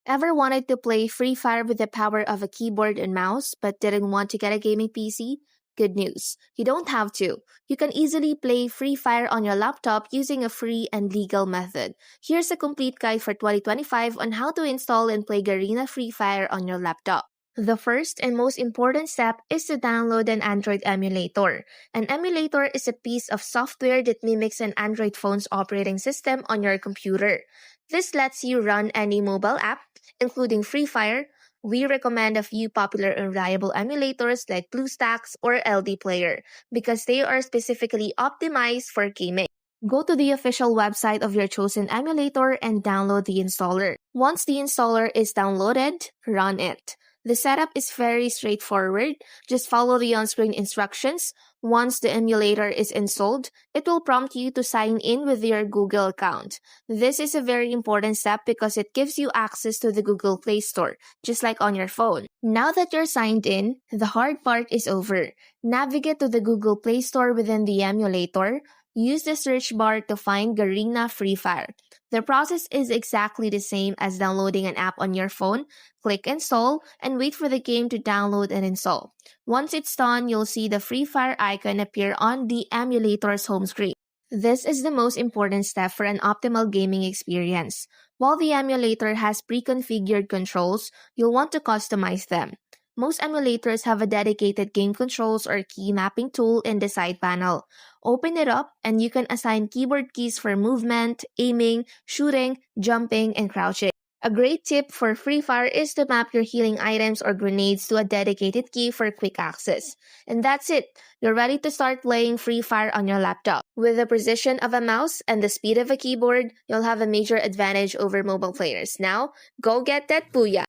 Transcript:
Ever wanted to play Free Fire with the power of a keyboard and mouse but didn't want to get a gaming PC? Good news. You don't have to. You can easily play Free Fire on your laptop using a free and legal method. Here's a complete guide for 2025 on how to install and play Garena Free Fire on your laptop. The first and most important step is to download an Android emulator. An emulator is a piece of software that mimics an Android phone's operating system on your computer. This lets you run any mobile app, including Free Fire. We recommend a few popular and reliable emulators like BlueStacks or LD Player because they are specifically optimized for gaming. Go to the official website of your chosen emulator and download the installer. Once the installer is downloaded, run it. The setup is very straightforward. Just follow the on-screen instructions. Once the emulator is installed, it will prompt you to sign in with your Google account. This is a very important step because it gives you access to the Google Play Store, just like on your phone. Now that you're signed in, the hard part is over. Navigate to the Google Play Store within the emulator. Use the search bar to find Garena Free Fire. The process is exactly the same as downloading an app on your phone. Click Install and wait for the game to download and install. Once it's done, you'll see the Free Fire icon appear on the emulator's home screen. This is the most important step for an optimal gaming experience. While the emulator has pre-configured controls, you'll want to customize them. Most emulators have a dedicated game controls or key mapping tool in the side panel. Open it up and you can assign keyboard keys for movement, aiming, shooting, jumping, and crouching. A great tip for Free Fire is to map your healing items or grenades to a dedicated key for quick access. And that's it! You're ready to start playing Free Fire on your laptop. With the precision of a mouse and the speed of a keyboard, you'll have a major advantage over mobile players. Now, go get that booyah!